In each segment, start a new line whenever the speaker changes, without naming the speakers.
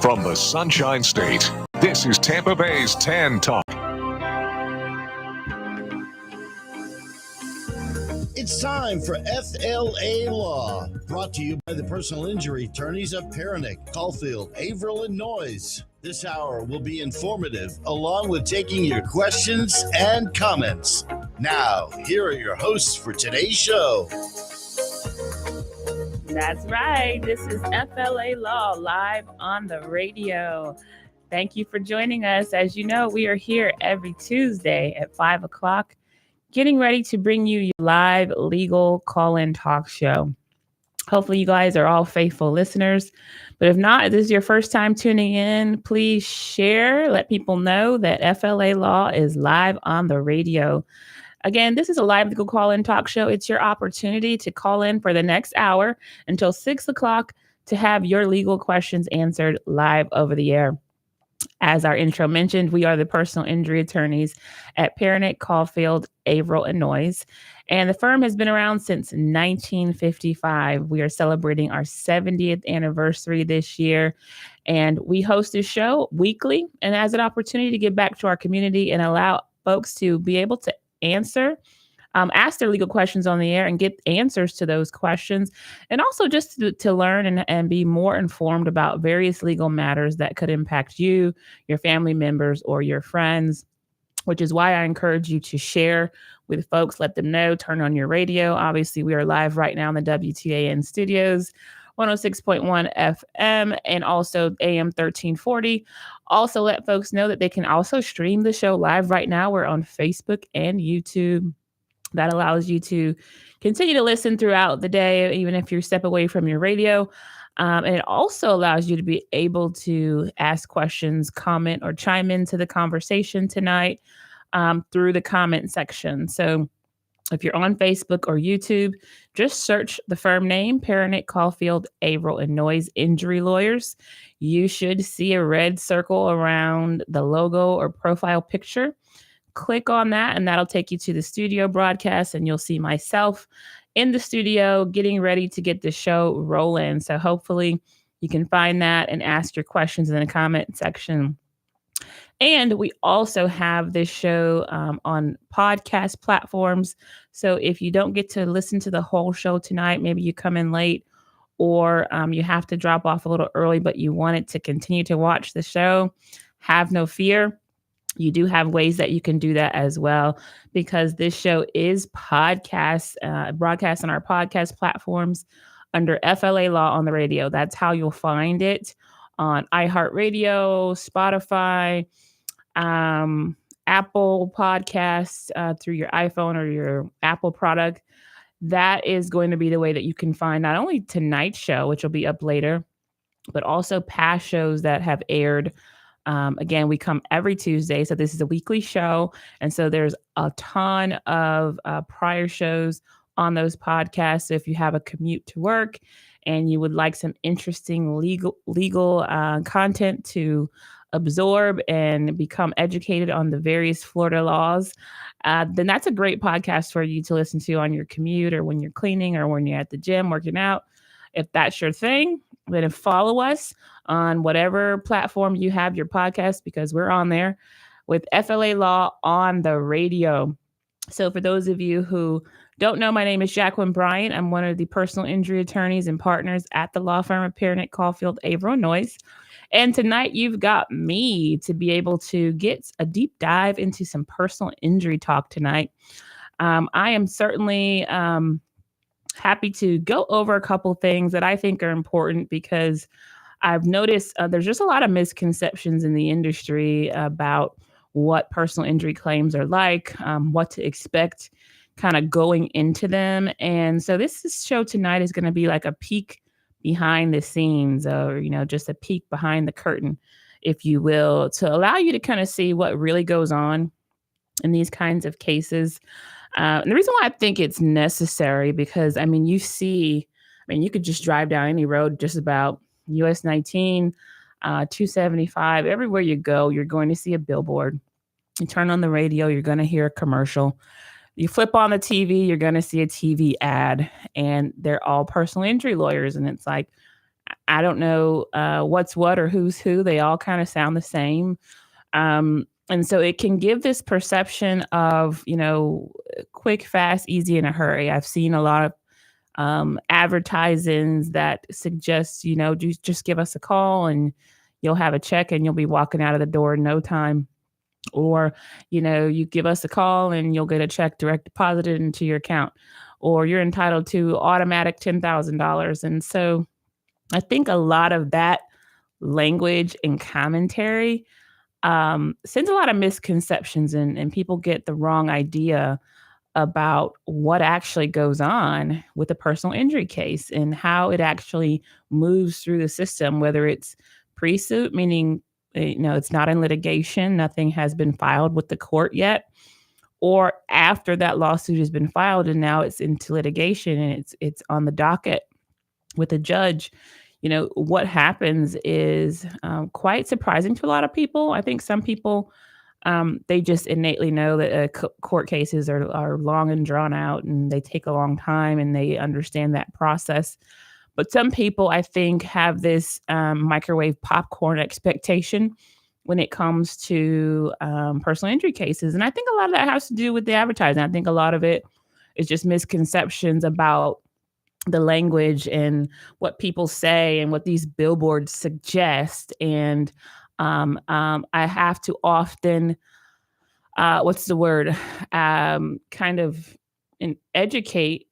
From the Sunshine State, this is Tampa Bay's Tan Talk.
It's time for FLALAW, brought to you by the personal injury attorneys of Perenich, Caulfield, Avril Noyes. This hour will be informative, along with taking your questions and comments. Now, here are your hosts for today's show.
That's right. This is FLALAW live on the radio. Thank you for joining us. As you know, we are here every Tuesday at 5 o'clock, getting ready to bring you your live legal call-in talk show. Hopefully you guys are all faithful listeners. But if not, if this is your first time tuning in, please share, let people know that FLALAW is live on the radio. Again, this is a live legal call-in talk show. It's your opportunity to call in for the next hour until 6 o'clock to have your legal questions answered live over the air. As our intro mentioned, we are the personal injury attorneys at Perenich, Caulfield, Avril Noyes, and the firm has been around since 1955. We are celebrating our 70th anniversary this year, and we host this show weekly and as an opportunity to give back to our community and allow folks to be able to ask their legal questions on the air and get answers to those questions, and also just to learn and be more informed about various legal matters that could impact you, your family members, or your friends, which is why I encourage you to share with folks, let them know, turn on your radio. Obviously, we are live right now in the WTAN studios, 106.1 FM, and also AM 1340. Also, let folks know that they can also stream the show live right now. We're on Facebook and YouTube. That allows you to continue to listen throughout the day, even if you step away from your radio. And it also allows you to be able to ask questions, comment, or chime into the conversation tonight through the comment section. So if you're on Facebook or YouTube, just search the firm name, Perenich, Caulfield, Avril Noyes Injury Lawyers. You should see a red circle around the logo or profile picture. Click on that, and that'll take you to the studio broadcast, and you'll see myself in the studio getting ready to get the show rolling. So hopefully you can find that and ask your questions in the comment section. And we also have this show on podcast platforms. So if you don't get to listen to the whole show tonight, maybe you come in late, or you have to drop off a little early, but you wanted to continue to watch the show, have no fear. You do have ways that you can do that as well, because this show is broadcast on our podcast platforms under FLALAW on the radio. That's how you'll find it on iHeartRadio, Spotify, Apple Podcasts through your iPhone or your Apple product. That is going to be the way that you can find not only tonight's show, which will be up later, but also past shows that have aired. Again, we come every Tuesday, so this is a weekly show. And so there's a ton of prior shows on those podcasts. So if you have a commute to work and you would like some interesting legal content to absorb and become educated on the various Florida laws, then that's a great podcast for you to listen to on your commute, or when you're cleaning, or when you're at the gym working out. If that's your thing, then follow us on whatever platform you have your podcast, because we're on there with FLALAW on the radio. So for those of you who don't know, my name is Jacqlyn Bryant. I'm one of the personal injury attorneys and partners at the law firm of Perenich, Caulfield, Avril Noyes. And tonight you've got me to be able to get a deep dive into some personal injury talk tonight. I am certainly happy to go over a couple things that I think are important, because I've noticed there's just a lot of misconceptions in the industry about what personal injury claims are like, what to expect kind of going into them. And so this show tonight is going to be like a peek behind the scenes, or, just a peek behind the curtain, if you will, to allow you to kind of see what really goes on in these kinds of cases. And the reason why I think it's necessary, because, you could just drive down any road, just about US 19, 275, everywhere you go, you're going to see a billboard. You turn on the radio, you're going to hear a commercial. You flip on the TV, you're going to see a TV ad, and they're all personal injury lawyers. And it's like, I don't know what's what or who's who. They all kind of sound the same. And so it can give this perception of, quick, fast, easy, in a hurry. I've seen a lot of advertisings that suggest, just give us a call and you'll have a check and you'll be walking out of the door in no time. Or, you give us a call and you'll get a check direct deposited into your account, or you're entitled to automatic $10,000. And so I think a lot of that language and commentary sends a lot of misconceptions, and people get the wrong idea about what actually goes on with a personal injury case and how it actually moves through the system, whether it's pre-suit, meaning it's not in litigation, nothing has been filed with the court yet, or after that lawsuit has been filed and now it's into litigation and it's on the docket with a judge. What happens is quite surprising to a lot of people. I think some people, they just innately know that court cases are long and drawn out and they take a long time and they understand that process. But some people, I think, have this microwave popcorn expectation when it comes to personal injury cases. And I think a lot of that has to do with the advertising. I think a lot of it is just misconceptions about the language and what people say and what these billboards suggest. And I have to often, kind of educate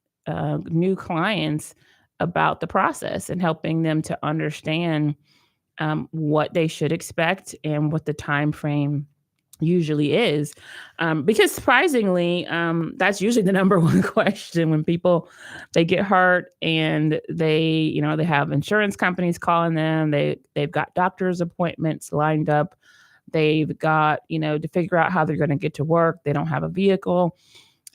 new clients about the process and helping them to understand what they should expect and what the time frame usually is. Because surprisingly, that's usually the number one question when they get hurt and they have insurance companies calling them. They've got doctor's appointments lined up. They've got, to figure out how they're going to get to work. They don't have a vehicle.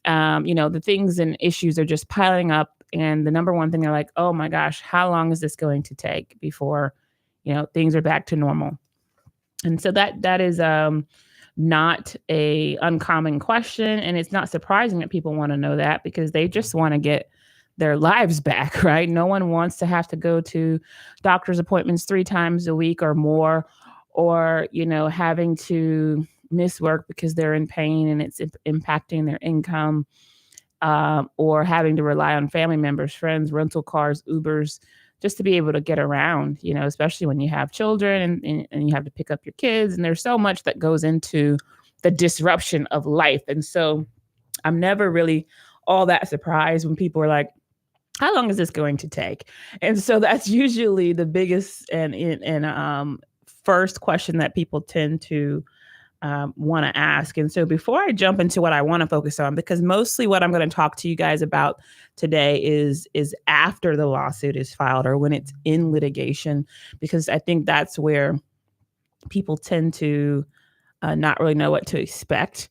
The things and issues are just piling up. And the number one thing, they're like, oh my gosh, how long is this going to take before, things are back to normal? And so that is not a uncommon question. And it's not surprising that people want to know that, because they just want to get their lives back, right? No one wants to have to go to doctor's appointments 3 times a week or more, or, having to miss work because they're in pain and it's impacting their income, or having to rely on family members, friends, rental cars, Ubers, just to be able to get around, especially when you have children and you have to pick up your kids. And there's so much that goes into the disruption of life. And so I'm never really all that surprised when people are like, how long is this going to take? And so that's usually the biggest and first question that people tend to want to ask. And so before I jump into what I want to focus on, because mostly what I'm going to talk to you guys about today is after the lawsuit is filed or when it's in litigation, because I think that's where people tend to not really know what to expect.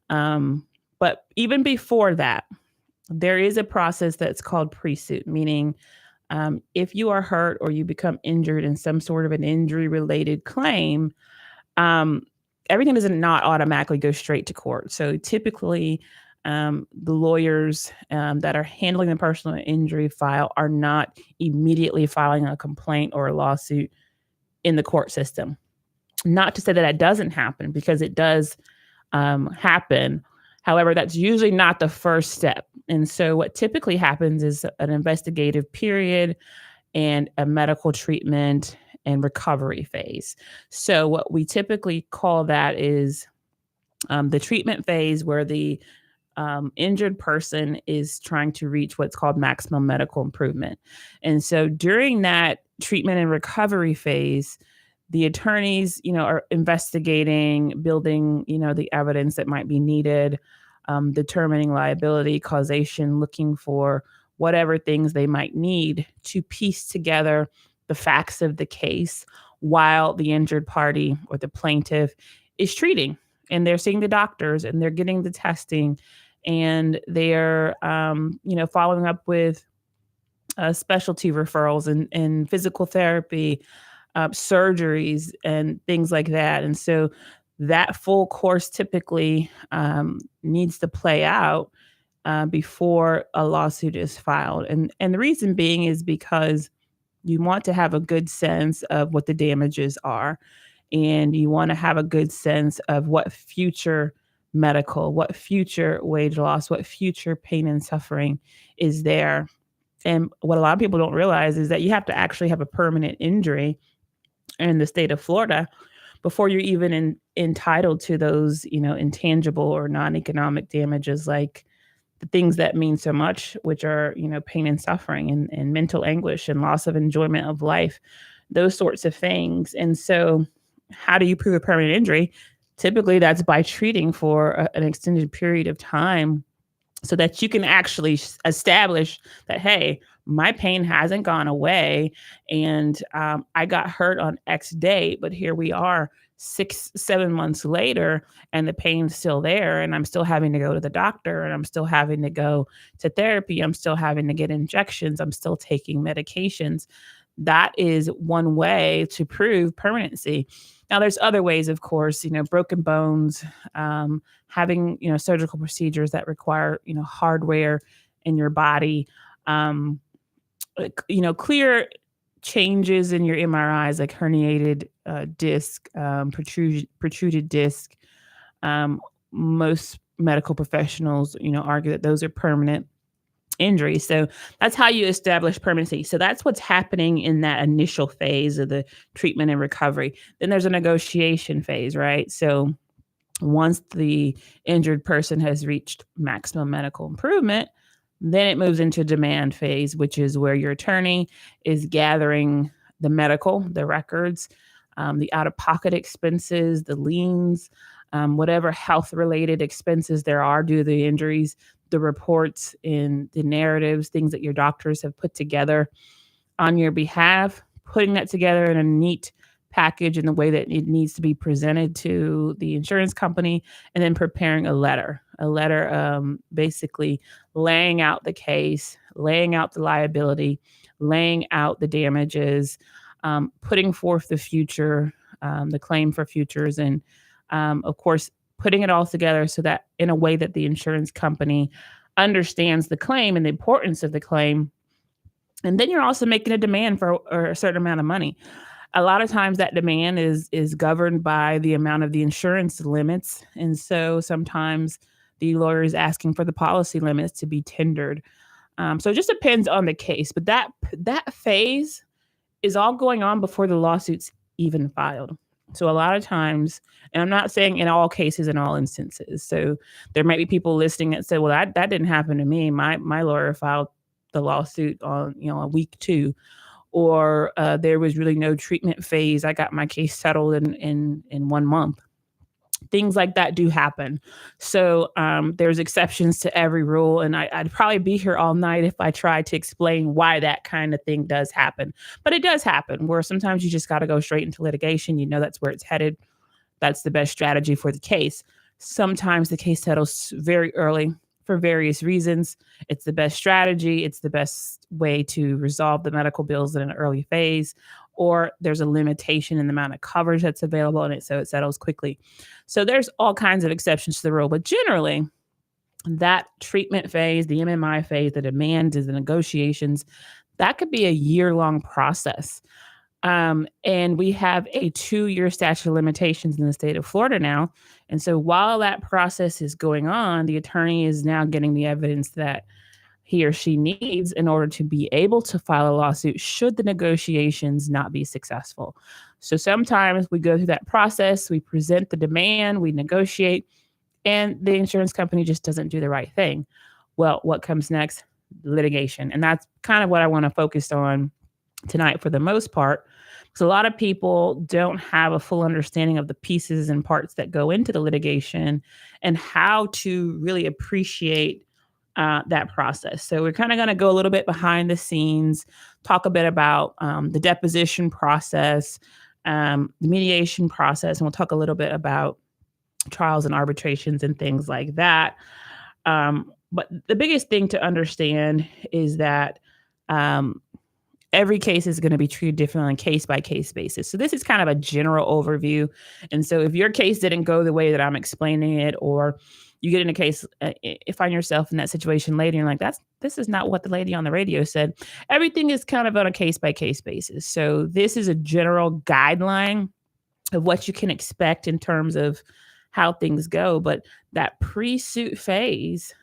But even before that, there is a process that's called pre-suit, meaning if you are hurt or you become injured in some sort of an injury-related claim, everything does not automatically go straight to court. So typically, the lawyers that are handling the personal injury file are not immediately filing a complaint or a lawsuit in the court system. Not to say that doesn't happen, because it does happen. However, that's usually not the first step. And so what typically happens is an investigative period and a medical treatment and recovery phase. So what we typically call that is the treatment phase, where the injured person is trying to reach what's called maximum medical improvement. And so during that treatment and recovery phase, the attorneys, are investigating, building, the evidence that might be needed, determining liability, causation, looking for whatever things they might need to piece together the facts of the case, while the injured party or the plaintiff is treating, and they're seeing the doctors and they're getting the testing, and they're, following up with specialty referrals and physical therapy, surgeries and things like that. And so that full course typically needs to play out before a lawsuit is filed. And the reason being is because You want to have a good sense of what the damages are, and you want to have a good sense of what future medical, what future wage loss, what future pain and suffering is there. And what a lot of people don't realize is that you have to actually have a permanent injury in the state of Florida before you're even entitled to those, intangible or non-economic damages, like the things that mean so much, which are, pain and suffering and mental anguish and loss of enjoyment of life, those sorts of things. And so how do you prove a permanent injury? Typically, that's by treating for an extended period of time so that you can actually establish that, hey, my pain hasn't gone away, and I got hurt on X date, but here we are 6-7 months later, and the pain's still there, and I'm still having to go to the doctor, and I'm still having to go to therapy, I'm still having to get injections, I'm still taking medications. That is one way to prove permanency. Now, there's other ways, of course, broken bones, having, surgical procedures that require, hardware in your body, clear changes in your MRIs, like herniated disc, protruded disc. Most medical professionals, argue that those are permanent injuries. So that's how you establish permanency. So that's what's happening in that initial phase of the treatment and recovery. Then there's a negotiation phase, right? So once the injured person has reached maximum medical improvement, then it moves into demand phase, which is where your attorney is gathering the records, the out-of-pocket expenses, the liens, whatever health-related expenses there are due to the injuries, the reports and the narratives, things that your doctors have put together on your behalf, putting that together in a neat package in the way that it needs to be presented to the insurance company, and then preparing a letter basically laying out the case, laying out the liability, laying out the damages, putting forth the future, the claim for futures, and of course, putting it all together so that in a way that the insurance company understands the claim and the importance of the claim. And then you're also making a demand for a certain amount of money. A lot of times that demand is governed by the amount of the insurance limits. And so sometimes the lawyer is asking for the policy limits to be tendered. So it just depends on the case. But that phase is all going on before the lawsuit's even filed. So a lot of times, and I'm not saying in all cases, in all instances. So there might be people listening that say, well, that didn't happen to me. My lawyer filed the lawsuit on, a week 2, or there was really no treatment phase. I got my case settled in 1 month. Things like that do happen. So there's exceptions to every rule. And I'd probably be here all night if I tried to explain why that kind of thing does happen. But it does happen, where sometimes you just got to go straight into litigation. That's where it's headed. That's the best strategy for the case. Sometimes the case settles very early for various reasons. It's the best strategy. It's the best way to resolve the medical bills in an early phase. Or there's a limitation in the amount of coverage that's available in it, so it settles quickly. So there's all kinds of exceptions to the rule. But generally, that treatment phase, the MMI phase, the demand, the negotiations, that could be a year-long process. And we have a 2-year statute of limitations in the state of Florida now. And so while that process is going on, the attorney is now getting the evidence that he or she needs in order to be able to file a lawsuit should the negotiations not be successful. So sometimes we go through that process, we present the demand, we negotiate, and the insurance company just doesn't do the right thing. Well, what comes next? Litigation. And that's kind of what I want to focus on tonight for the most part, because a lot of people don't have a full understanding of the pieces and parts that go into the litigation and how to really appreciate that process. So we're kind of going to go a little bit behind the scenes, talk a bit about the deposition process, the mediation process, and we'll talk a little bit about trials and arbitrations and things like that. But the biggest thing to understand is that every case is going to be treated differently on a case-by-case basis. So this is kind of a general overview. And so if your case didn't go the way that I'm explaining it, or you get in a case, you find yourself in that situation later, and you're like, this is not what the lady on the radio said. Everything is kind of on a case by case basis. So this is a general guideline of what you can expect in terms of how things go. But that pre-suit phase,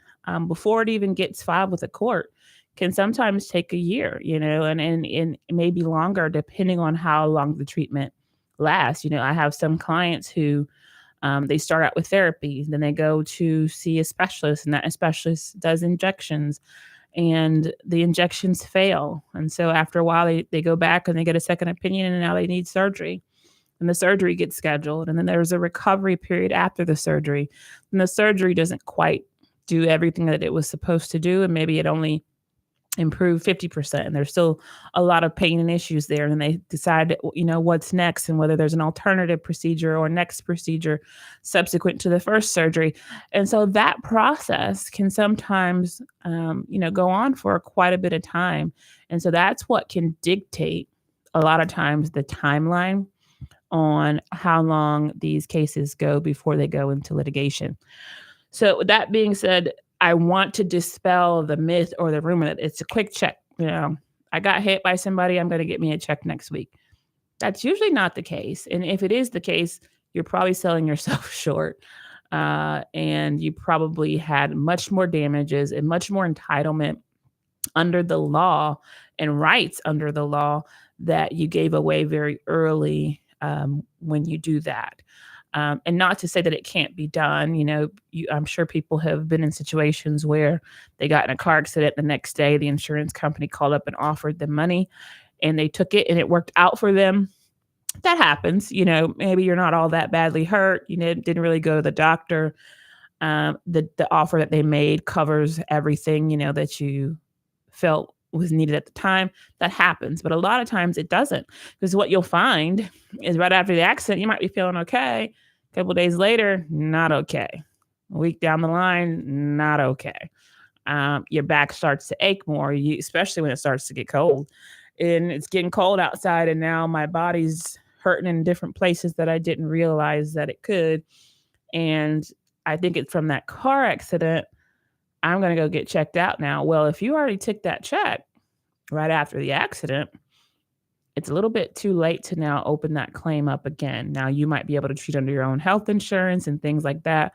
before it even gets filed with the court, can sometimes take a year, and maybe longer, depending on how long the treatment lasts. I have some clients who they start out with therapy, then they go to see a specialist, and that specialist does injections, and the injections fail. And so after a while, they go back and they get a second opinion, and now they need surgery. And the surgery gets scheduled, and then there's a recovery period after the surgery. And the surgery doesn't quite do everything that it was supposed to do, and maybe it only improved 50%, and there's still a lot of pain and issues there. And they decide, what's next, and whether there's an alternative procedure or next procedure subsequent to the first surgery. And so that process can sometimes, go on for quite a bit of time. And so that's what can dictate a lot of times the timeline on how long these cases go before they go into litigation. So with that being said, I want to dispel the myth or the rumor that it's a quick check. I got hit by somebody, I'm going to get me a check next week. That's usually not the case. And if it is the case, you're probably selling yourself short. And you probably had much more damages and much more entitlement under the law and rights under the law that you gave away very early when you do that. And not to say that it can't be done. I'm sure people have been in situations where they got in a car accident. The next day, the insurance company called up and offered them money, and they took it, and it worked out for them. That happens. Maybe you're not all that badly hurt. Didn't really go to the doctor. The offer that they made covers everything, that you felt was needed at the time. That happens. But a lot of times it doesn't, because what you'll find is right after the accident, you might be feeling okay. A couple of days later, not okay. A week down the line, not okay. Your back starts to ache more, especially when it starts to get cold. And it's getting cold outside, and now my body's hurting in different places that I didn't realize that it could. And I think it's from that car accident. I'm going to go get checked out now. Well, if you already took that check right after the accident, it's a little bit too late to now open that claim up again. Now, you might be able to treat under your own health insurance and things like that.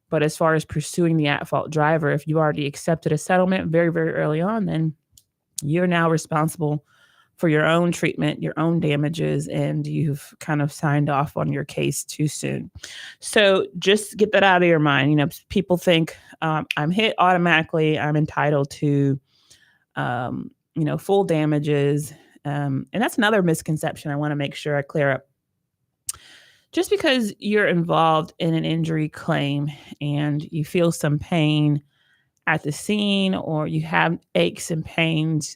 But as far as pursuing the at-fault driver, if you already accepted a settlement very, very early on, then you're now responsible for your own treatment, your own damages, and you've kind of signed off on your case too soon. So just get that out of your mind. People think I'm hit automatically, I'm entitled to, full damages. And that's another misconception I want to make sure I clear up. Just because you're involved in an injury claim and you feel some pain at the scene, or you have aches and pains,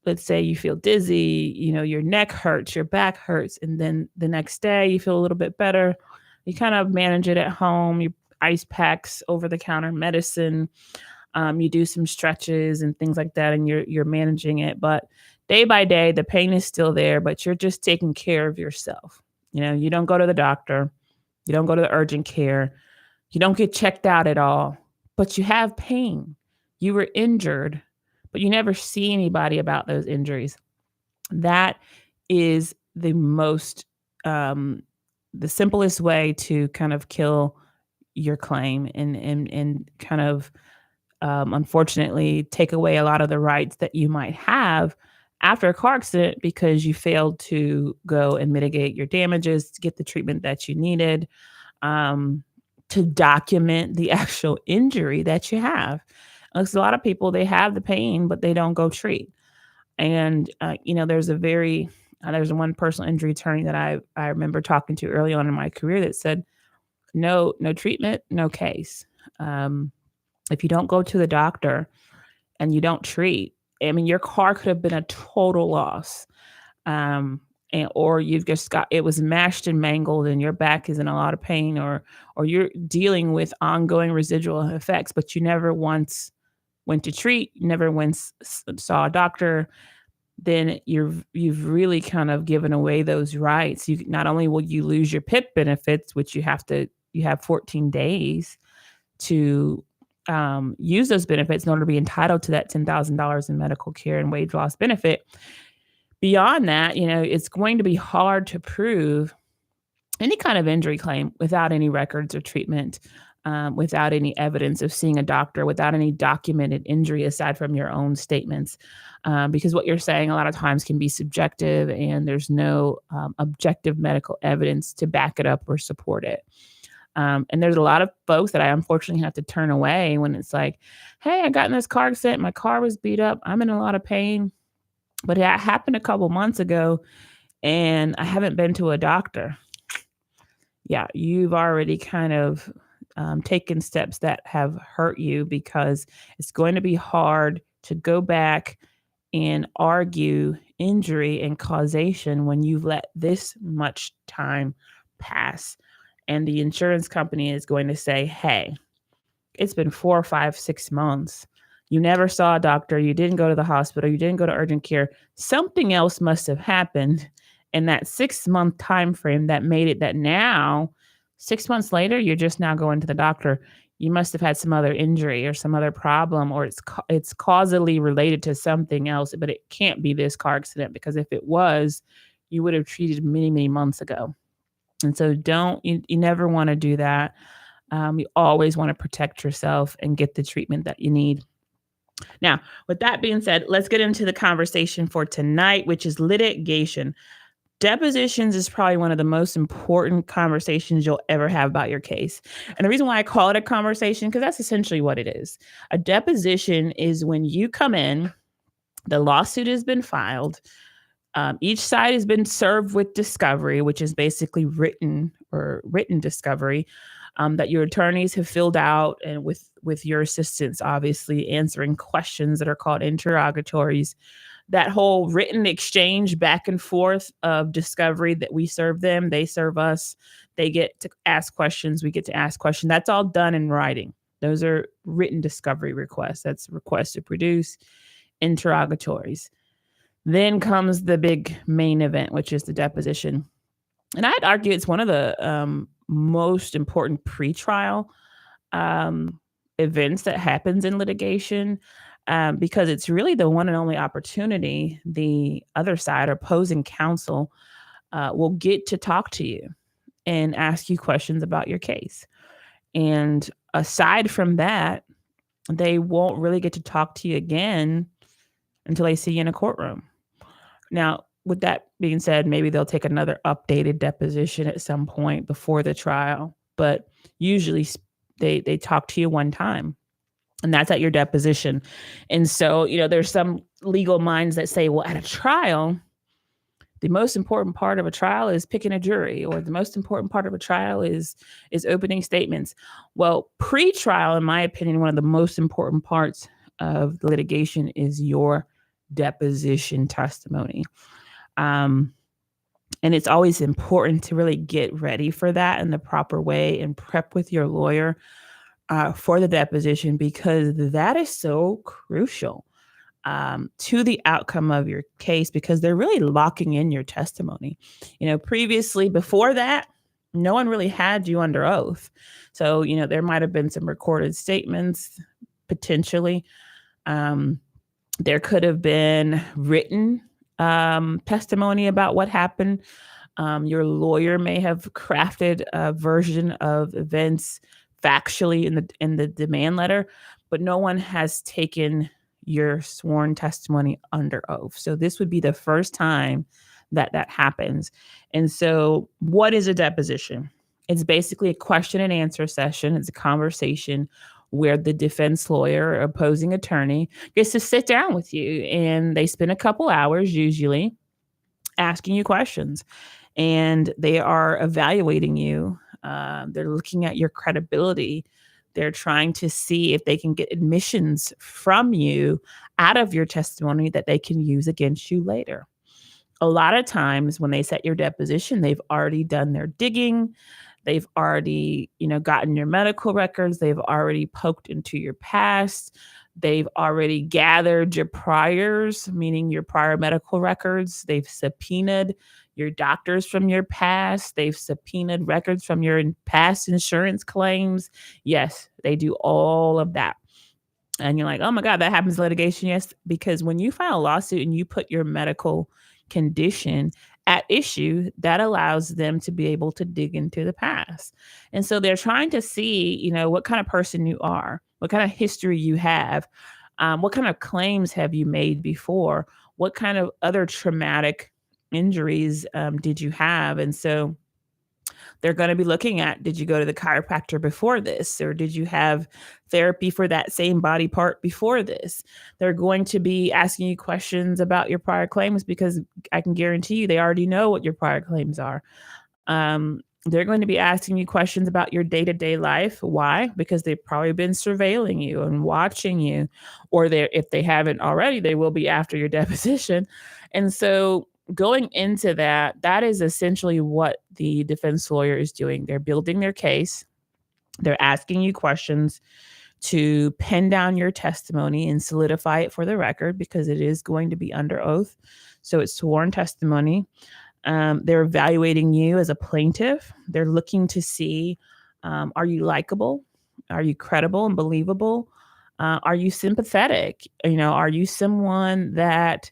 let's say you feel dizzy, your neck hurts, your back hurts, and then the next day you feel a little bit better. You kind of manage it at home. You ice packs, over-the-counter medicine. You do some stretches and things like that, and you're managing it. But day by day, the pain is still there, but you're just taking care of yourself. You don't go to the doctor. You don't go to the urgent care. You don't get checked out at all, but you have pain. You were injured, but you never see anybody about those injuries. That is the the simplest way to kind of kill your claim and kind of, unfortunately, take away a lot of the rights that you might have after a car accident because you failed to go and mitigate your damages, to get the treatment that you needed, to document the actual injury that you have. Because a lot of people, they have the pain, but they don't go treat. And, there's one personal injury attorney that I remember talking to early on in my career that said, no treatment, no case. If you don't go to the doctor and you don't treat, your car could have been a total loss. Or you've just it was mashed and mangled and your back is in a lot of pain, or you're dealing with ongoing residual effects, but you never once went to treat, you never once saw a doctor, then you've really kind of given away those rights. Not only will you lose your PIP benefits, which you have 14 days to use those benefits in order to be entitled to that $10,000 in medical care and wage loss benefit. Beyond that, it's going to be hard to prove any kind of injury claim without any records or treatment, without any evidence of seeing a doctor, without any documented injury aside from your own statements. Because what you're saying a lot of times can be subjective and there's no objective medical evidence to back it up or support it. And there's a lot of folks that I unfortunately have to turn away when it's like, hey, I got in this car accident. My car was beat up. I'm in a lot of pain. But it happened a couple months ago and I haven't been to a doctor. Yeah, you've already kind of taken steps that have hurt you, because it's going to be hard to go back and argue injury and causation when you've let this much time pass. And the insurance company is going to say, hey, it's been 4 or 5, 6 months. You never saw a doctor. You didn't go to the hospital. You didn't go to urgent care. Something else must have happened in that 6-month time frame that made it that now, 6 months later, you're just now going to the doctor. You must have had some other injury or some other problem, or it's causally related to something else, but it can't be this car accident, because if it was, you would have treated many, many months ago. And so you never want to do that. You always want to protect yourself and get the treatment that you need. Now, with that being said, let's get into the conversation for tonight, which is litigation. Depositions is probably one of the most important conversations you'll ever have about your case. And the reason why I call it a conversation, because that's essentially what it is. A deposition is when you come in, the lawsuit has been filed, each side has been served with discovery, which is basically written discovery that your attorneys have filled out, and with your assistance, obviously, answering questions that are called interrogatories. That whole written exchange back and forth of discovery that we serve them, they serve us, they get to ask questions, we get to ask questions. That's all done in writing. Those are written discovery requests. That's requests to produce interrogatories. Then comes the big main event, which is the deposition. And I'd argue it's one of the most important pretrial events that happens in litigation, because it's really the one and only opportunity the other side or opposing counsel will get to talk to you and ask you questions about your case. And aside from that, they won't really get to talk to you again until they see you in a courtroom. Now, with that being said, maybe they'll take another updated deposition at some point before the trial, but usually they talk to you one time, and that's at your deposition. And so, there's some legal minds that say, well, at a trial, the most important part of a trial is picking a jury, or the most important part of a trial is opening statements. Well, pre-trial, in my opinion, one of the most important parts of the litigation is your deposition testimony. And it's always important to really get ready for that in the proper way and prep with your lawyer for the deposition, because that is so crucial to the outcome of your case, because they're really locking in your testimony. Previously, before that, no one really had you under oath. So, there might have been some recorded statements, potentially. There could have been written testimony about what happened. Your lawyer may have crafted a version of events factually in the demand letter, but no one has taken your sworn testimony under oath. So this would be the first time that happens. And so what is a deposition? It's basically a question and answer session. It's a conversation where the defense lawyer or opposing attorney gets to sit down with you, and they spend a couple hours usually asking you questions, and they are evaluating you. They're looking at your credibility. They're trying to see if they can get admissions from you out of your testimony that they can use against you later. A lot of times when they set your deposition, they've already done their digging. They've already, gotten your medical records. They've already poked into your past. They've already gathered your priors, meaning your prior medical records. They've subpoenaed your doctors from your past. They've subpoenaed records from your past insurance claims. Yes, they do all of that. And you're like, oh my God, that happens in litigation. Yes, because when you file a lawsuit and you put your medical condition at issue, that allows them to be able to dig into the past. And so they're trying to see, what kind of person you are, what kind of history you have, what kind of claims have you made before, what kind of other traumatic injuries did you have. And so they're going to be looking at, did you go to the chiropractor before this? Or did you have therapy for that same body part before this? They're going to be asking you questions about your prior claims because I can guarantee you they already know what your prior claims are. They're going to be asking you questions about your day-to-day life. Why? Because they've probably been surveilling you and watching you, or if they haven't already, they will be after your deposition. And so going into that is essentially what the defense lawyer is doing. They're building their case. They're asking you questions to pin down your testimony and solidify it for the record because it is going to be under oath. So it's sworn testimony. They're evaluating you as a plaintiff. They're looking to see, are you likable? Are you credible and believable? Are you sympathetic? Are you someone that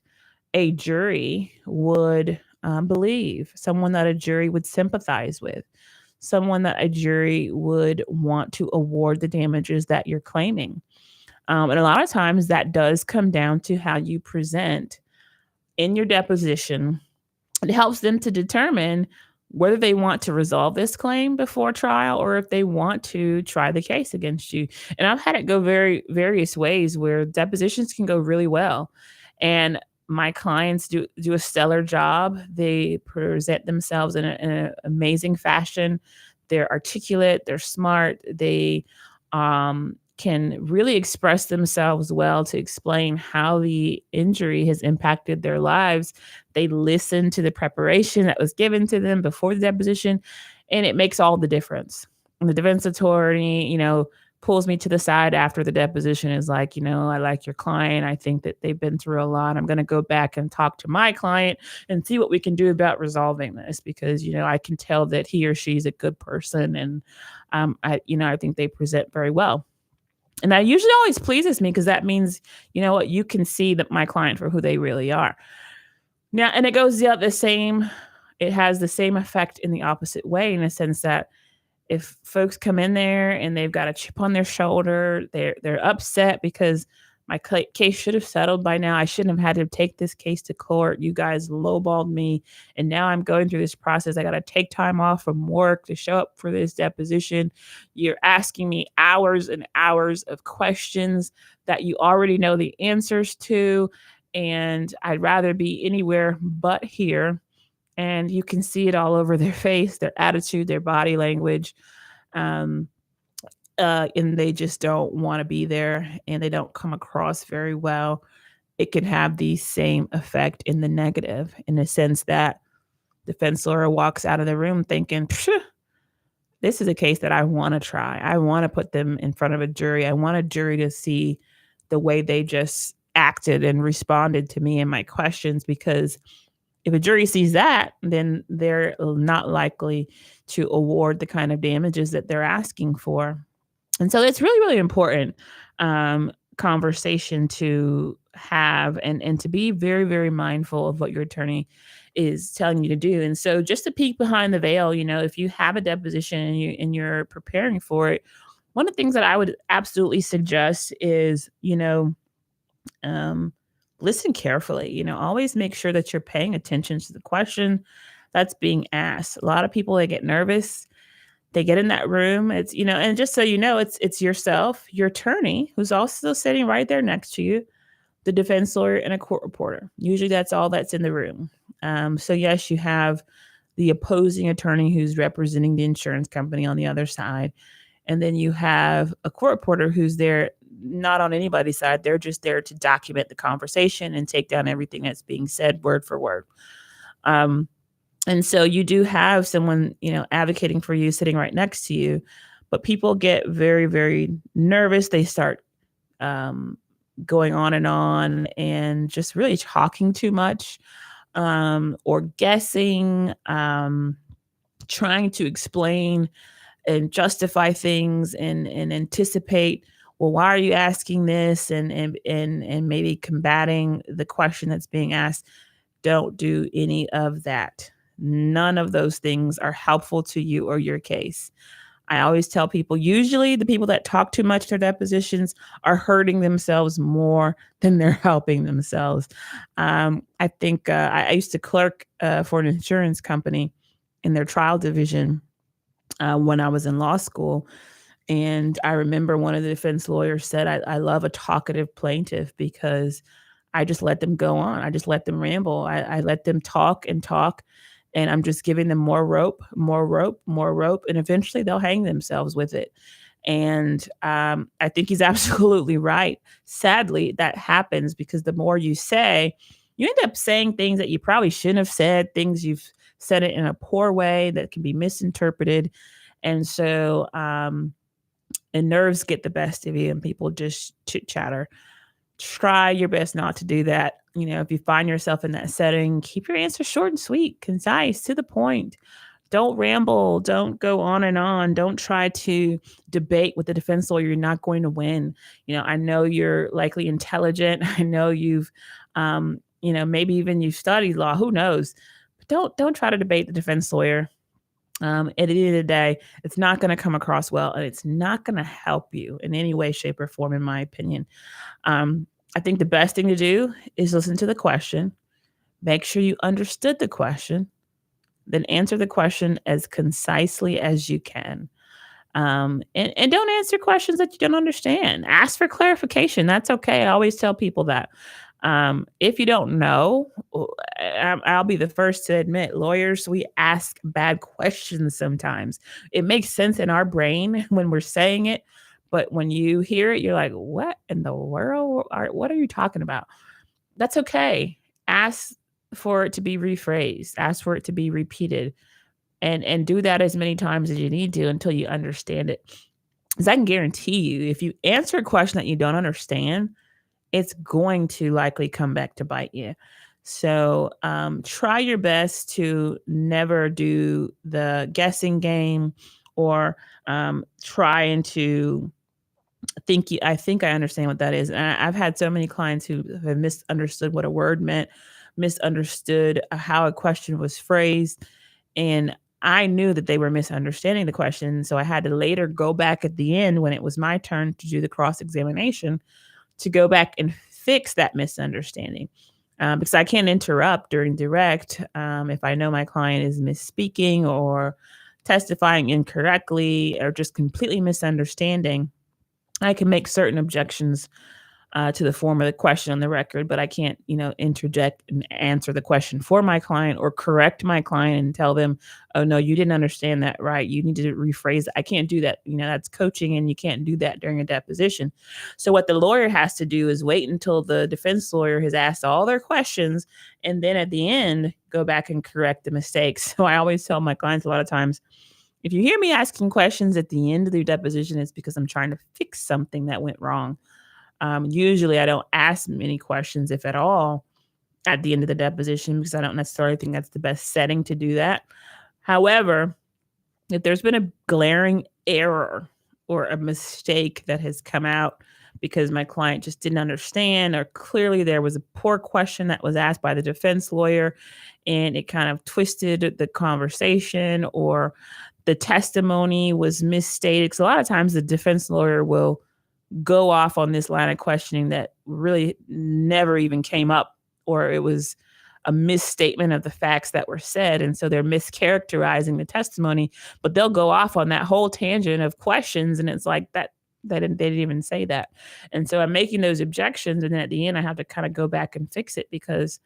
a jury would believe, someone that a jury would sympathize with, someone that a jury would want to award the damages that you're claiming? And a lot of times that does come down to how you present in your deposition. It helps them to determine whether they want to resolve this claim before trial or if they want to try the case against you. And I've had it go various ways where depositions can go really well. And my clients do a stellar job. They present themselves in an amazing fashion. They're articulate. They're smart. They can really express themselves well to explain how the injury has impacted their lives. They listen to the preparation that was given to them before the deposition, and it makes all the difference. And the defense attorney, pulls me to the side after the deposition, is like, I like your client. I think that they've been through a lot. I'm going to go back and talk to my client and see what we can do about resolving this because, I can tell that he or she's a good person. And, I think they present very well. And that usually always pleases me because that means, you can see that my client for who they really are. Now, and it goes it has the same effect in the opposite way, in a sense that if folks come in there and they've got a chip on their shoulder, they're upset because my case should have settled by now. I shouldn't have had to take this case to court. You guys lowballed me. And now I'm going through this process. I got to take time off from work to show up for this deposition. You're asking me hours and hours of questions that you already know the answers to. And I'd rather be anywhere but here. And you can see it all over their face, their attitude, their body language. And they just don't want to be there and they don't come across very well. It can have the same effect in the negative, in the sense that defense lawyer walks out of the room thinking, this is a case that I want to try. I want to put them in front of a jury. I want a jury to see the way they just acted and responded to me and my questions, because if a jury sees that, then they're not likely to award the kind of damages that they're asking for. And so it's really, really important conversation to have and to be very, very mindful of what your attorney is telling you to do. And so just to peek behind the veil, if you have a deposition and you're preparing for it, one of the things that I would absolutely suggest is, listen carefully. Always make sure that you're paying attention to the question that's being asked. A lot of people, they get nervous. They get in that room. It's, and just so it's yourself, your attorney, who's also sitting right there next to you, the defense lawyer, and a court reporter. Usually that's all that's in the room. So yes, you have the opposing attorney who's representing the insurance company on the other side. And then you have a court reporter who's there, not on anybody's side. They're just there to document the conversation and take down everything that's being said word for word. And so you do have someone, advocating for you sitting right next to you, but people get very, very nervous. They start going on and just really talking too much. or guessing, trying to explain and justify things and anticipate, well, why are you asking this? And maybe combating the question that's being asked. Don't do any of that. None of those things are helpful to you or your case. I always tell people, usually the people that talk too much in their depositions are hurting themselves more than they're helping themselves. I think I used to clerk for an insurance company in their trial division when I was in law school. And I remember one of the defense lawyers said, I love a talkative plaintiff because I just let them go on. I just let them ramble. I let them talk and talk. And I'm just giving them more rope, more rope, more rope. And eventually they'll hang themselves with it. And I think he's absolutely right. Sadly, that happens because the more you say, you end up saying things that you probably shouldn't have said, things you've said it in a poor way that can be misinterpreted. And so, and nerves get the best of you and people just chit chatter. Try your best not to do that. You know, if you find yourself in that setting, keep your answer short and sweet, concise, to the point. Don't ramble. Don't go on and on. Don't try to debate with the defense lawyer. You're not going to win. You know, I know you're likely intelligent. I know you've, maybe even you've studied law. Who knows? But don't try to debate the defense lawyer. At the end of the day, it's not going to come across well, and it's not going to help you in any way, shape, or form, in my opinion. I think the best thing to do is listen to the question, make sure you understood the question, then answer the question as concisely as you can. And don't answer questions that you don't understand. Ask for clarification. That's okay. I always tell people that. If you don't know, I'll be the first to admit, lawyers, we ask bad questions sometimes. It makes sense in our brain when we're saying it, but when you hear it, you're like, what in the world? What are you talking about? That's okay. Ask for it to be rephrased. Ask for it to be repeated. And do that as many times as you need to until you understand it. Because I can guarantee you, if you answer a question that you don't understand, it's going to likely come back to bite you. So try your best to never do the guessing game or trying to I think I understand what that is. And I've had so many clients who have misunderstood what a word meant, misunderstood how a question was phrased. And I knew that they were misunderstanding the question. So I had to later go back at the end when it was my turn to do the cross-examination to go back and fix that misunderstanding. Because I can't interrupt during direct if I know my client is misspeaking or testifying incorrectly or just completely misunderstanding. I can make certain objections to the form of the question on the record, but I can't, interject and answer the question for my client or correct my client and tell them, oh, no, you didn't understand that right. You need to rephrase it. I can't do that. That's coaching and you can't do that during a deposition. So what the lawyer has to do is wait until the defense lawyer has asked all their questions and then at the end, go back and correct the mistakes. So I always tell my clients a lot of times, if you hear me asking questions at the end of the deposition, it's because I'm trying to fix something that went wrong. Usually I don't ask many questions, if at all, at the end of the deposition, because I don't necessarily think that's the best setting to do that. However, if there's been a glaring error or a mistake that has come out because my client just didn't understand, or clearly there was a poor question that was asked by the defense lawyer and it kind of twisted the conversation, or the testimony was misstated. Because a lot of times the defense lawyer will go off on this line of questioning that really never even came up, or it was a misstatement of the facts that were said. And so they're mischaracterizing the testimony, but they'll go off on that whole tangent of questions. And it's like that, they didn't even say that. And so I'm making those objections. And then at the end, I have to kind of go back and fix it because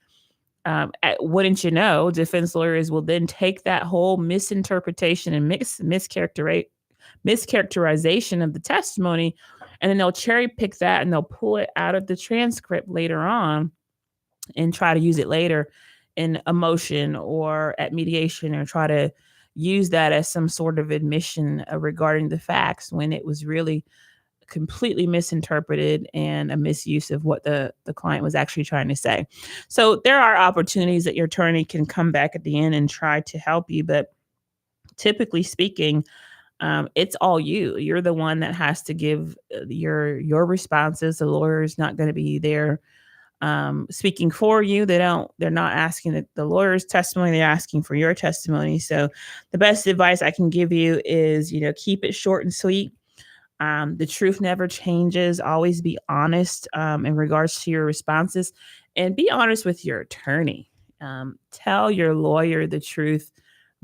wouldn't you know, defense lawyers will then take that whole misinterpretation and mischaracterization of the testimony, and then they'll cherry pick that and they'll pull it out of the transcript later on and try to use it later in a motion or at mediation, or try to use that as some sort of admission regarding the facts when it was really completely misinterpreted and a misuse of what the client was actually trying to say. So there are opportunities that your attorney can come back at the end and try to help you, but typically speaking, it's all you. You're the one that has to give your responses. The lawyer is not going to be there speaking for you. They're not asking the lawyer's testimony. They're asking for your testimony. So the best advice I can give you is, keep it short and sweet. The truth never changes. Always be honest in regards to your responses, and be honest with your attorney. Tell your lawyer the truth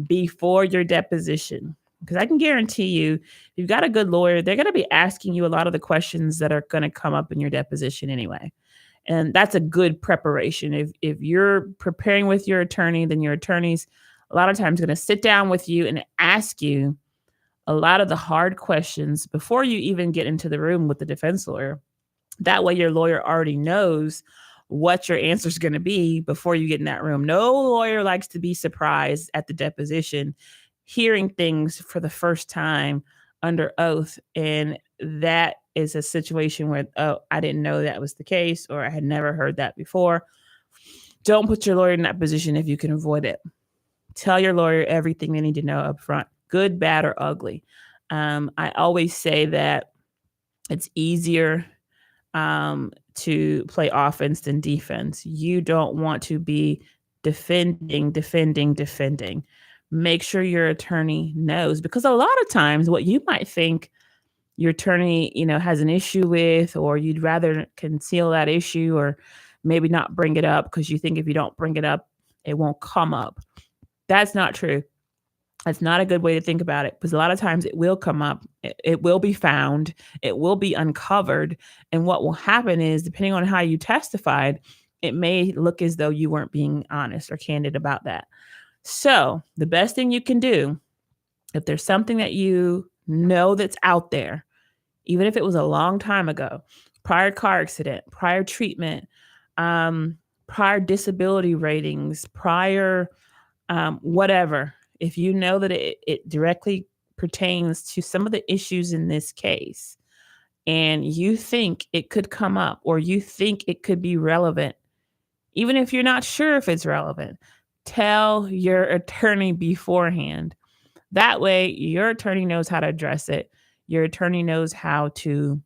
before your deposition. Because I can guarantee you, if you've got a good lawyer, they're going to be asking you a lot of the questions that are going to come up in your deposition anyway. And that's a good preparation. If you're preparing with your attorney, then your attorney's a lot of times going to sit down with you and ask you a lot of the hard questions before you even get into the room with the defense lawyer. That way your lawyer already knows what your answer is going to be before you get in that room. No lawyer likes to be surprised at the deposition, hearing things for the first time under oath. And that is a situation where, oh, I didn't know that was the case, or I had never heard that before. Don't put your lawyer in that position if you can avoid it. Tell your lawyer everything they need to know up front, good, bad, or ugly. I always say that it's easier to play offense than defense. You don't want to be defending. Make sure your attorney knows, because a lot of times what you might think your attorney, has an issue with, or you'd rather conceal that issue, or maybe not bring it up because you think if you don't bring it up, it won't come up. That's not true. That's not a good way to think about it, because a lot of times it will come up. It will be found. It will be uncovered. And what will happen is, depending on how you testified, it may look as though you weren't being honest or candid about that. So the best thing you can do, if there's something that you know that's out there, even if it was a long time ago, prior car accident, prior treatment, prior disability ratings, prior whatever, if you know that it directly pertains to some of the issues in this case, and you think it could come up, or you think it could be relevant, even if you're not sure if it's relevant, tell your attorney beforehand. That way, your attorney knows how to address it. Your attorney knows how to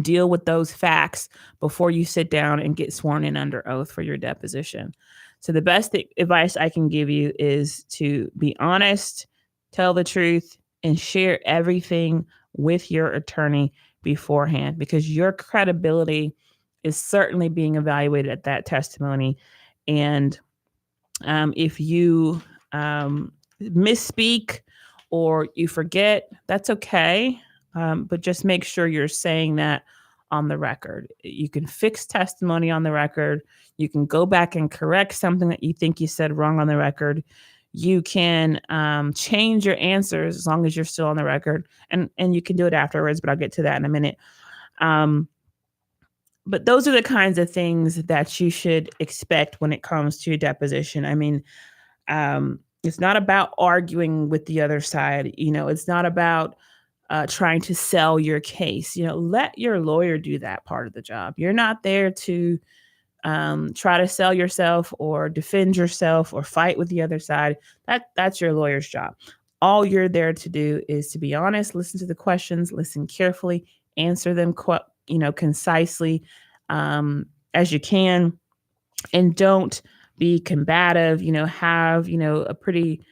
deal with those facts before you sit down and get sworn in under oath for your deposition. So the best advice I can give you is to be honest, tell the truth, and share everything with your attorney beforehand, because your credibility is certainly being evaluated at that testimony. And if you misspeak or you forget, that's okay. But just make sure you're saying that on the record. You can fix testimony on the record. You can go back and correct something that you think you said wrong on the record. You can change your answers as long as you're still on the record, and you can do it afterwards, but I'll get to that in a minute. But those are the kinds of things that you should expect when it comes to a deposition. I mean, it's not about arguing with the other side. It's not about trying to sell your case. Let your lawyer do that part of the job. You're not there to try to sell yourself or defend yourself or fight with the other side. That's your lawyer's job. All you're there to do is to be honest, listen to the questions, listen carefully, answer them concisely as you can, and don't be combative. Have a pretty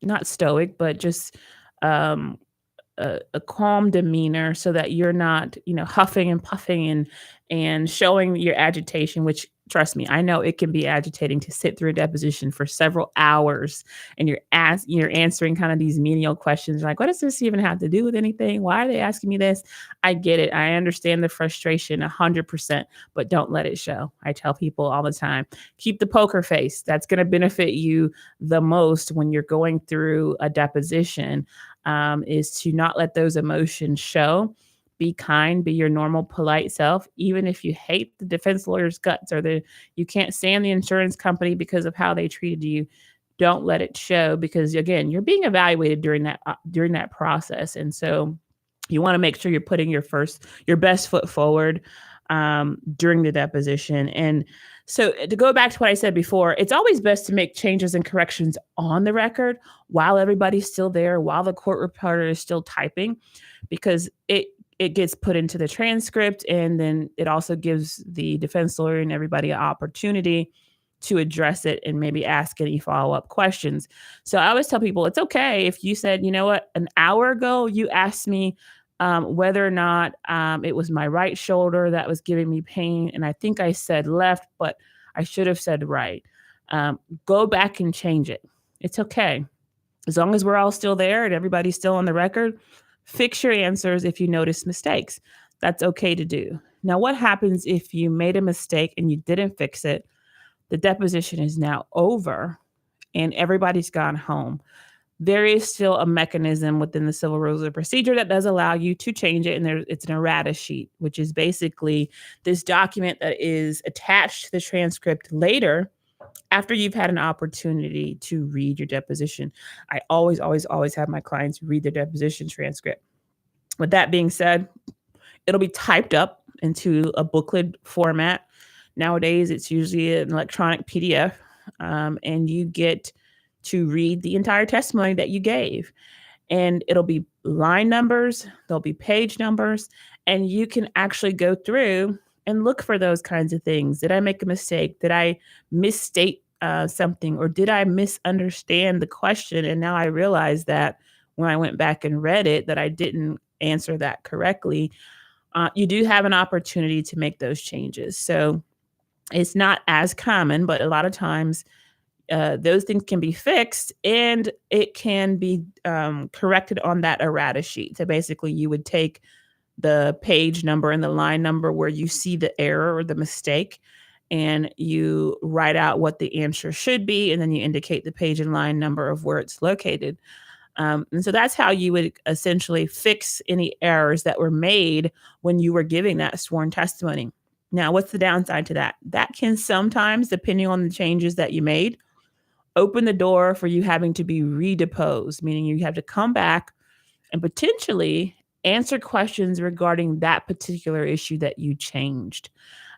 not stoic, but just a calm demeanor, so that you're not huffing and puffing and showing your agitation, which, trust me, I know it can be agitating to sit through a deposition for several hours, and you're answering kind of these menial questions like, what does this even have to do with anything? Why are they asking me this? I get it. I understand the frustration 100%, but don't let it show. I tell people all the time, keep the poker face. That's going to benefit you the most when you're going through a deposition, is to not let those emotions show. Be kind, be your normal, polite self. Even if you hate the defense lawyer's guts, or you can't stand the insurance company because of how they treated you, don't let it show, because again, you're being evaluated during that process. And so you want to make sure you're putting your best foot forward during the deposition. And so to go back to what I said before, it's always best to make changes and corrections on the record while everybody's still there, while the court reporter is still typing, because it gets put into the transcript, and then it also gives the defense lawyer and everybody an opportunity to address it and maybe ask any follow-up questions. So I always tell people it's okay if you said, you know what, an hour ago you asked me whether or not it was my right shoulder that was giving me pain, and I think I said left, but I should have said right. Go back and change it. It's okay. As long as we're all still there and everybody's still on the record, fix your answers if you notice mistakes. That's okay to do. Now, what happens if you made a mistake and you didn't fix it? The deposition is now over and everybody's gone home. There is still a mechanism within the Civil Rules of Procedure that does allow you to change it. And it's an errata sheet, which is basically this document that is attached to the transcript later after you've had an opportunity to read your deposition. I always have my clients read their deposition transcript. With that being said, it'll be typed up into a booklet format. Nowadays, it's usually an electronic PDF, and you get to read the entire testimony that you gave. And it'll be line numbers, there'll be page numbers, and you can actually go through and look for those kinds of things. Did I make a mistake? Did I misstate something? Or did I misunderstand the question? And now I realize that when I went back and read it, that I didn't answer that correctly. You do have an opportunity to make those changes. So it's not as common, but a lot of times those things can be fixed, and it can be corrected on that errata sheet. So basically you would take the page number and the line number where you see the error or the mistake, and you write out what the answer should be, and then you indicate the page and line number of where it's located. And so that's how you would essentially fix any errors that were made when you were giving that sworn testimony. Now, what's the downside to that? That can sometimes, depending on the changes that you made, open the door for you having to be redeposed, meaning you have to come back and potentially answer questions regarding that particular issue that you changed.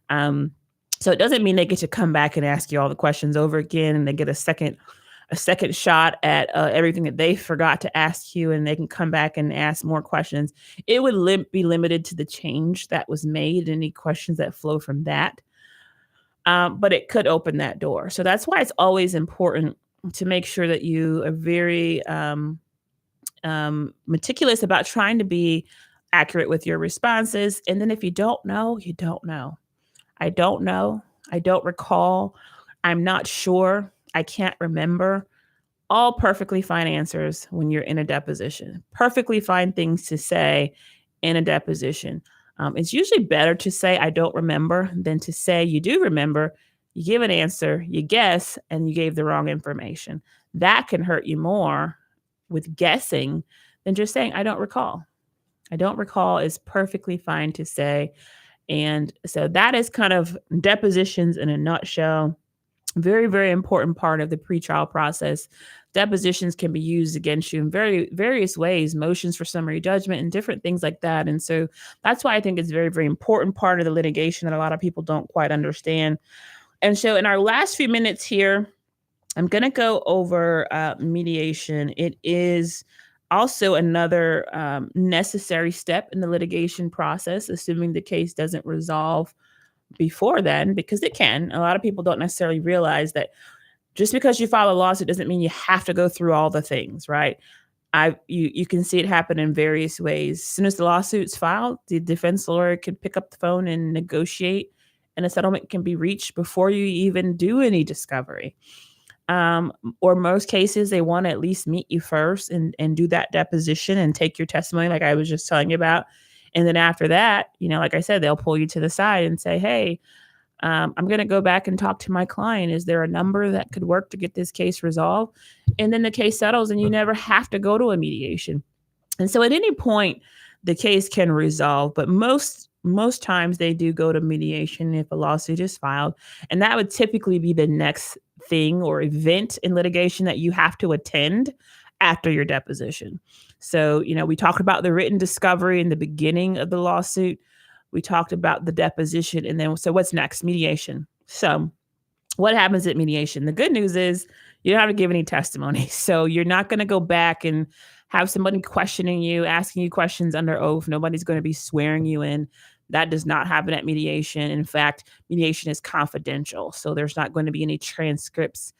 So it doesn't mean they get to come back and ask you all the questions over again, and they get a second shot at everything that they forgot to ask you, and they can come back and ask more questions. It would be limited to the change that was made, any questions that flow from that. But it could open that door. So that's why it's always important to make sure that you are very meticulous about trying to be accurate with your responses. And then if you don't know, you don't know. I don't know. I don't recall. I'm not sure. I can't remember. All perfectly fine answers when you're in a deposition. Perfectly fine things to say in a deposition. It's usually better to say, I don't remember, than to say you do remember, you give an answer, you guess, and you gave the wrong information. That can hurt you more with guessing than just saying, I don't recall. I don't recall is perfectly fine to say. And so that is kind of depositions in a nutshell. Very, very important part of the pretrial process. Depositions can be used against you in various ways, motions for summary judgment and different things like that. And so that's why I think it's a very, very important part of the litigation that a lot of people don't quite understand. And so in our last few minutes here, I'm going to go over mediation. It is also another necessary step in the litigation process, assuming the case doesn't resolve before then, because it can. A lot of people don't necessarily realize that just because you file a lawsuit doesn't mean you have to go through all the things, right? You can see it happen in various ways. As soon as the lawsuit's filed, the defense lawyer can pick up the phone and negotiate, and a settlement can be reached before you even do any discovery. Or most cases, they want to at least meet you first and do that deposition and take your testimony like I was just telling you about. And then after that, like I said, they'll pull you to the side and say, hey, I'm going to go back and talk to my client. Is there a number that could work to get this case resolved? And then the case settles and you never have to go to a mediation. And so at any point, the case can resolve, but most times they do go to mediation if a lawsuit is filed. And that would typically be the next thing or event in litigation that you have to attend after your deposition. So, we talked about the written discovery in the beginning of the lawsuit. We talked about the deposition. And then, so what's next? Mediation. So what happens at mediation? The good news is you don't have to give any testimony. So you're not going to go back and have somebody questioning you, asking you questions under oath. Nobody's going to be swearing you in. That does not happen at mediation. In fact, mediation is confidential. So there's not going to be any transcripts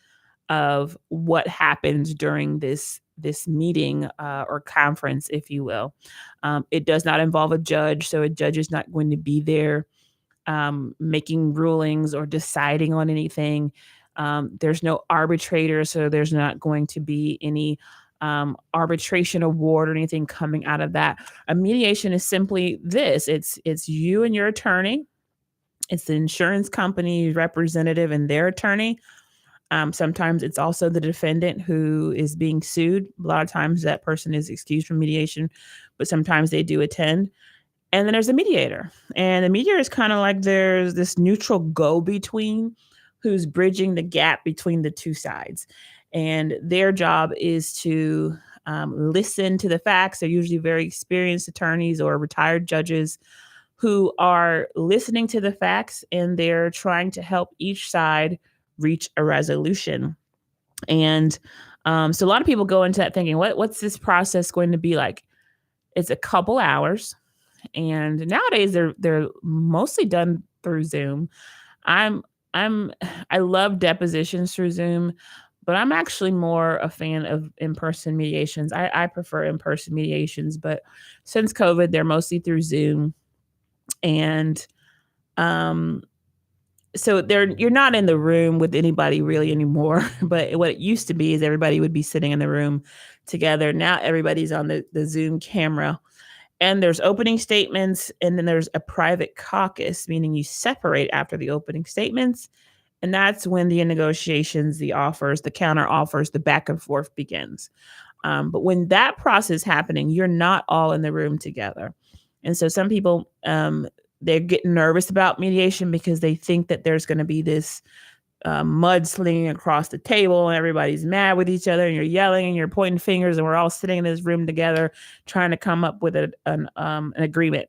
of what happens during this meeting or conference, if you will. It does not involve a judge. So a judge is not going to be there making rulings or deciding on anything. There's no arbitrator, so there's not going to be any arbitration award or anything coming out of that. A mediation is simply this. It's you and your attorney. It's the insurance company representative and their attorney. Sometimes it's also the defendant who is being sued. A lot of times that person is excused from mediation, but sometimes they do attend. And then there's a mediator. And the mediator is kind of like there's this neutral go-between who's bridging the gap between the two sides. And their job is to listen to the facts. They're usually very experienced attorneys or retired judges who are listening to the facts, and they're trying to help each side reach a resolution. And so a lot of people go into that thinking, what's this process going to be like? It's a couple hours. And nowadays they're mostly done through Zoom. I love depositions through Zoom, but I'm actually more a fan of in-person mediations. I prefer in-person mediations, but since COVID, they're mostly through Zoom. And so you're not in the room with anybody really anymore. But what it used to be is everybody would be sitting in the room together. Now everybody's on the Zoom camera. And there's opening statements, and then there's a private caucus, meaning you separate after the opening statements. And that's when the negotiations, the offers, the counter offers, the back and forth begins. But when that process is happening, you're not all in the room together. And so some people, they're getting nervous about mediation because they think that there's going to be this mudslinging across the table and everybody's mad with each other and you're yelling and you're pointing fingers and we're all sitting in this room together trying to come up with an agreement.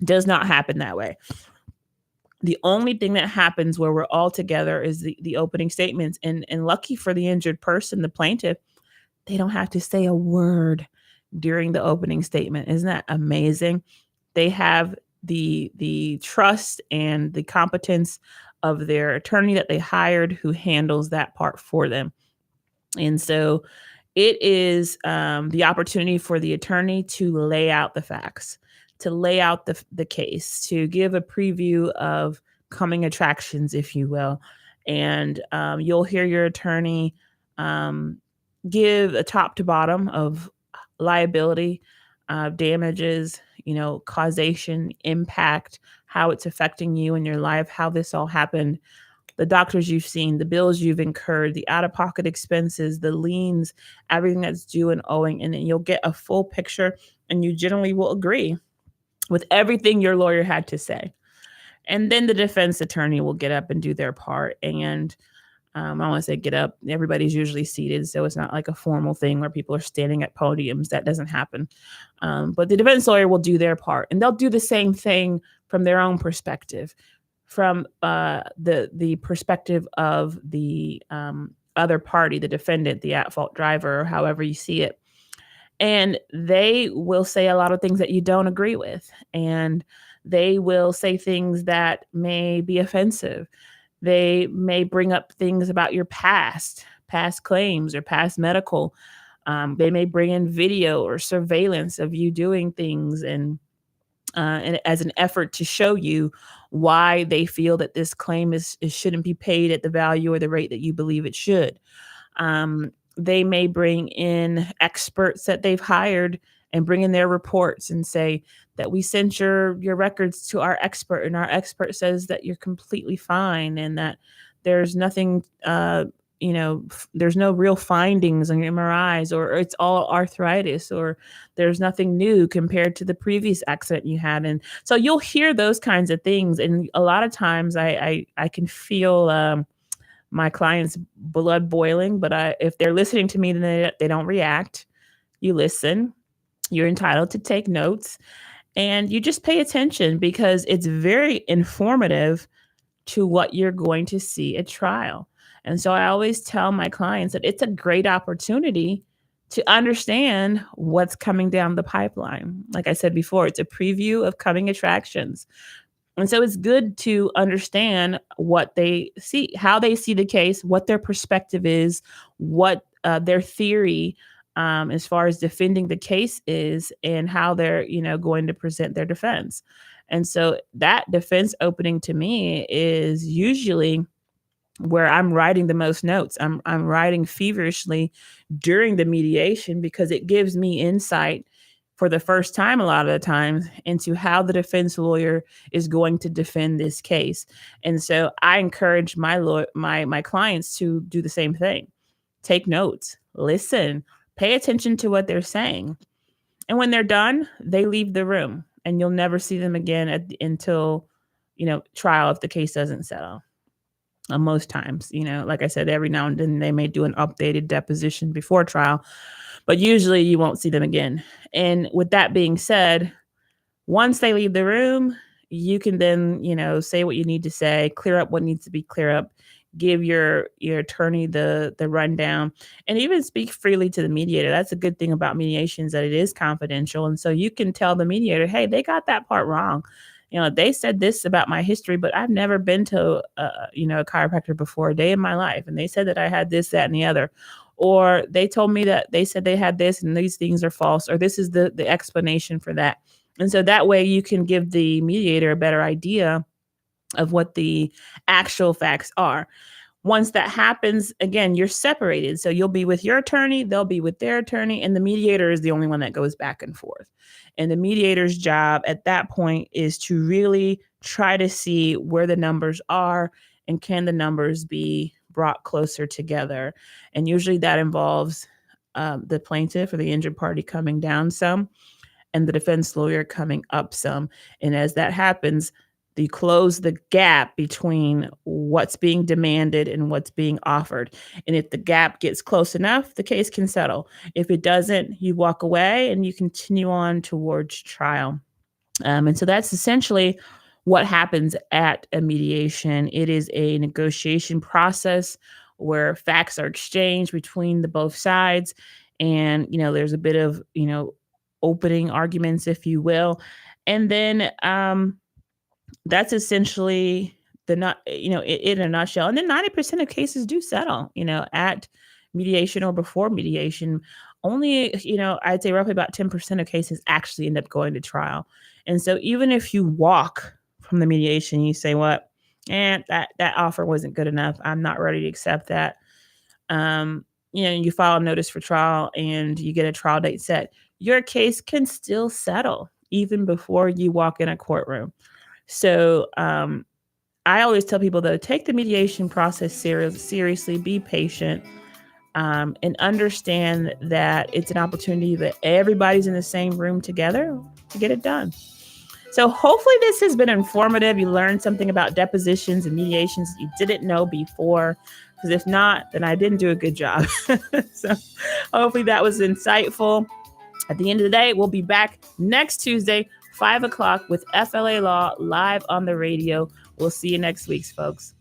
Does not happen that way. The only thing that happens where we're all together is the opening statements. And lucky for the injured person, the plaintiff, they don't have to say a word during the opening statement. Isn't that amazing? They have the trust and the competence of their attorney that they hired who handles that part for them. And so it is the opportunity for the attorney to lay out the facts, to lay out the case, to give a preview of coming attractions, if you will. And you'll hear your attorney give a top to bottom of liability, damages, causation, impact, how it's affecting you in your life, how this all happened, the doctors you've seen, the bills you've incurred, the out-of-pocket expenses, the liens, everything that's due and owing. And then you'll get a full picture, and you generally will agree with everything your lawyer had to say. And then the defense attorney will get up and do their part. And I don't want to say get up. Everybody's usually seated, so it's not like a formal thing where people are standing at podiums. That doesn't happen. But the defense lawyer will do their part, and they'll do the same thing from their own perspective, from the perspective of the other party, the defendant, the at-fault driver, or however you see it. And they will say a lot of things that you don't agree with, and they will say things that may be offensive. They may bring up things about your past claims or past medical. They may bring in video or surveillance of you doing things and as an effort to show you why they feel that this claim shouldn't be paid at the value or the rate that you believe it should. They may bring in experts that they've hired and bring in their reports and say that we sent your records to our expert, and our expert says that you're completely fine and that there's nothing, there's no real findings on your MRIs, or it's all arthritis, or there's nothing new compared to the previous accident you had. And so you'll hear those kinds of things. And a lot of times I can feel my clients' blood boiling, but if they're listening to me, then they don't react. You listen. You're entitled to take notes, and you just pay attention because it's very informative to what you're going to see at trial. And so I always tell my clients that it's a great opportunity to understand what's coming down the pipeline. Like I said before, it's a preview of coming attractions. And so it's good to understand what they see, how they see the case, what their perspective is, what their theory as far as defending the case is, and how they're, going to present their defense. And so that defense opening to me is usually where I'm writing the most notes. I'm writing feverishly during the mediation because it gives me insight for the first time a lot of the times into how the defense lawyer is going to defend this case. And so I encourage my clients to do the same thing. Take notes, listen, pay attention to what they're saying. And when they're done, they leave the room and you'll never see them again until, trial if the case doesn't settle. Most times, like I said, every now and then they may do an updated deposition before trial, but usually you won't see them again. And with that being said, once they leave the room, you can then, say what you need to say, clear up what needs to be clear up, give your attorney the rundown, and even speak freely to the mediator. That's a good thing about mediations, that it is confidential. And so you can tell the mediator, hey, they got that part wrong. They said this about my history, but I've never been to, a chiropractor before a day in my life. And they said that I had this, that, and the other. Or they told me that they said they had this and these things are false, or this is the explanation for that. And so that way you can give the mediator a better idea of what the actual facts are. Once that happens, again, you're separated. So you'll be with your attorney, they'll be with their attorney, and the mediator is the only one that goes back and forth. And the mediator's job at that point is to really try to see where the numbers are and can the numbers be brought closer together. And usually that involves the plaintiff or the injured party coming down some and the defense lawyer coming up some. And as that happens, you close the gap between what's being demanded and what's being offered. And if the gap gets close enough, the case can settle. If it doesn't, you walk away and you continue on towards trial. And so that's essentially what happens at a mediation. It is a negotiation process where facts are exchanged between the both sides. And, there's a bit of, opening arguments, if you will. And then, that's essentially in a nutshell. And then 90% of cases do settle, at mediation or before mediation. Only, I'd say roughly about 10% of cases actually end up going to trial. And so even if you walk from the mediation, you say, what, that offer wasn't good enough, I'm not ready to accept that. You file a notice for trial and you get a trial date set. Your case can still settle even before you walk in a courtroom. So I always tell people, though, take the mediation process seriously, be patient, and understand that it's an opportunity that everybody's in the same room together to get it done. So hopefully this has been informative. You learned something about depositions and mediations that you didn't know before, because if not, then I didn't do a good job. So hopefully that was insightful. At the end of the day, we'll be back next Tuesday, 5 o'clock with FLA Law live on the radio. We'll see you next week, folks.